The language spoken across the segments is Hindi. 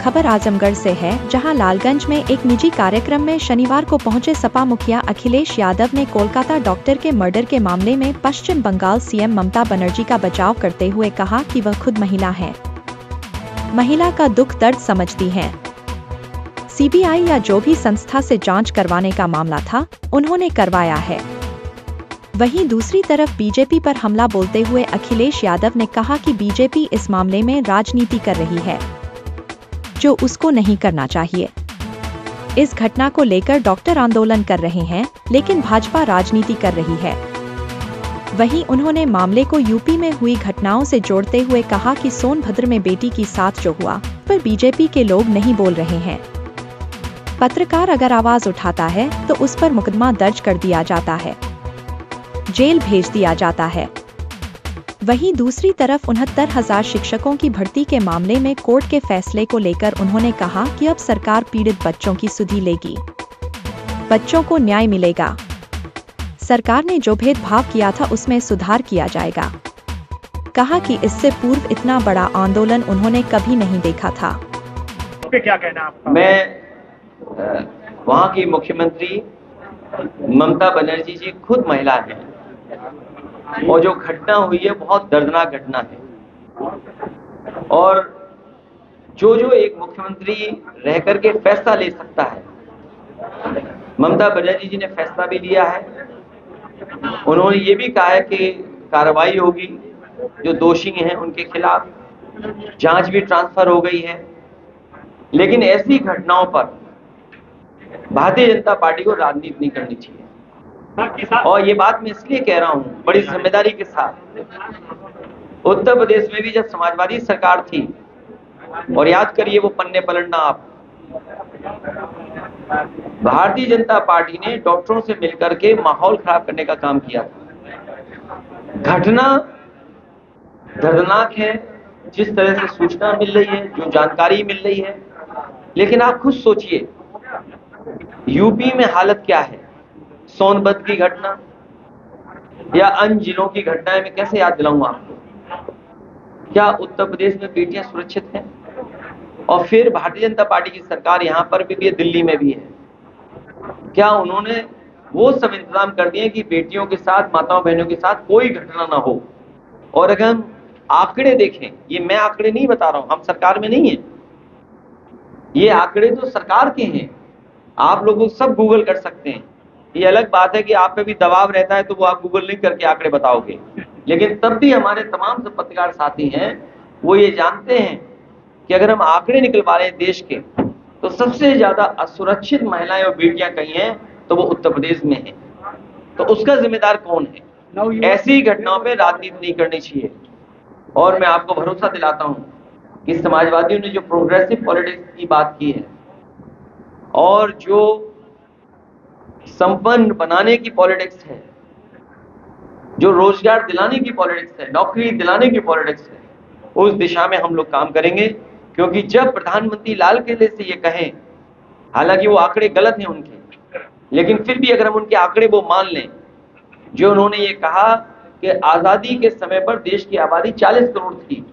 खबर आजमगढ़ से है, जहां लालगंज में एक निजी कार्यक्रम में शनिवार को पहुंचे सपा मुखिया अखिलेश यादव ने कोलकाता डॉक्टर के मर्डर के मामले में पश्चिम बंगाल सीएम ममता बनर्जी का बचाव करते हुए कहा कि वह खुद महिला है, महिला का दुख दर्द समझती हैं। सीबीआई या जो भी संस्था से जांच करवाने का मामला था, उन्होंने करवाया है। वहीं दूसरी तरफ बीजेपी पर हमला बोलते हुए अखिलेश यादव ने कहा कि बीजेपी इस मामले में राजनीति कर रही है, जो उसको नहीं करना चाहिए। इस घटना को लेकर डॉक्टर आंदोलन कर रहे हैं, लेकिन भाजपा राजनीति कर रही है। वहीं उन्होंने मामले को यूपी में हुई घटनाओं से जोड़ते हुए कहा कि सोनभद्र में बेटी के साथ जो हुआ, पर बीजेपी के लोग नहीं बोल रहे हैं। पत्रकार अगर आवाज उठाता है तो उस पर मुकदमा दर्ज कर दिया जाता है, जेल भेज दिया जाता है। वहीं दूसरी तरफ 69,000 शिक्षकों की भर्ती के मामले में कोर्ट के फैसले को लेकर उन्होंने कहा कि अब सरकार पीड़ित बच्चों की सुधि लेगी, बच्चों को न्याय मिलेगा। सरकार ने जो भेदभाव किया था उसमें सुधार किया जाएगा। कहा कि इससे पूर्व इतना बड़ा आंदोलन उन्होंने कभी नहीं देखा था। पे क्या कहना आपका? मैं वहाँ की मुख्यमंत्री ममता बनर्जी जी खुद महिला हैं और जो घटना हुई है बहुत दर्दनाक घटना है। और जो एक मुख्यमंत्री रह करके फैसला ले सकता है, ममता बनर्जी जी ने फैसला भी लिया है। उन्होंने ये भी कहा है कि कार्रवाई होगी, जो दोषी हैं उनके खिलाफ जांच भी ट्रांसफर हो गई है। लेकिन ऐसी घटनाओं पर भारतीय जनता पार्टी को राजनीति नहीं करनी चाहिए। और ये बात मैं इसलिए कह रहा हूं बड़ी जिम्मेदारी के साथ। उत्तर प्रदेश में भी जब समाजवादी सरकार थी, और याद करिए वो पन्ने पलटना आप, भारतीय जनता पार्टी ने डॉक्टरों से मिलकर के माहौल खराब करने का काम किया था। घटना दर्दनाक है, जिस तरह से सूचना मिल रही है, जो जानकारी मिल रही है। लेकिन आप खुद सोचिए यूपी में हालत क्या है। सोनभद्र की घटना या अन्य जिलों की घटनाएं मैं कैसे याद दिलाऊं आपको? क्या उत्तर प्रदेश में बेटियां सुरक्षित हैं? और फिर भारतीय जनता पार्टी की सरकार यहां पर भी है, दिल्ली में भी है। क्या उन्होंने वो सब इंतजाम कर दिए कि बेटियों के साथ, माताओं बहनों के साथ कोई घटना ना हो? और अगर हम आंकड़े देखें, ये मैं आंकड़े नहीं बता रहा हूं, हम सरकार में नहीं है, ये आंकड़े तो सरकार के हैं। आप लोग सब गूगल कर सकते हैं। ये अलग बात है कि आप पे भी दबाव रहता है तो वो आप गूगल नहीं करके आंकड़े बताओगे, लेकिन तब भी हमारे तमाम सब पत्रकार साथी हैं, वो ये जानते हैं कि अगर हम आंकड़े निकलवा रहे हैं देश के, तो सबसे ज्यादा असुरक्षित महिलाएं और बेटियां कहीं हैं तो वो उत्तर प्रदेश में है। तो उसका जिम्मेदार कौन है? ऐसी घटनाओं पे राजनीति नहीं करनी चाहिए। और मैं आपको भरोसा दिलाता हूं कि समाजवादियों ने जो प्रोग्रेसिव पॉलिटिक्स की बात की है और जो संपन्न बनाने की पॉलिटिक्स है, जो रोजगार दिलाने की पॉलिटिक्स है, नौकरी दिलाने की पॉलिटिक्स है, उस दिशा में हम लोग काम करेंगे। क्योंकि जब प्रधानमंत्री लाल किले से ये कहें, हालांकि वो आंकड़े गलत हैं उनके, लेकिन फिर भी अगर हम उनके आंकड़े वो मान लें, जो उन्होंने ये कहा कि आजादी के समय पर देश की आबादी 40 करोड़ थी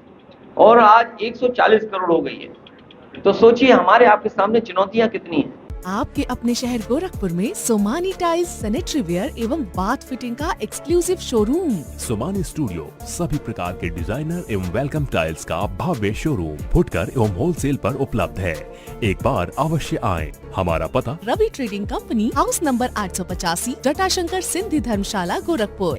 और आज 140 करोड़ हो गई है, तो सोचिए हमारे आपके सामने चुनौतियां कितनी हैं। आपके अपने शहर गोरखपुर में सोमानी टाइल्स सैनिटरी वेयर एवं बाथ फिटिंग का एक्सक्लूसिव शोरूम। सोमानी स्टूडियो सभी प्रकार के डिजाइनर एवं वेलकम टाइल्स का भव्य शोरूम फुटकर एवं होलसेल पर उपलब्ध है। एक बार अवश्य आएं। हमारा पता Ravi trading company, house number 885, Jatashankar Sindhi Dharamshala, Gorakhpur.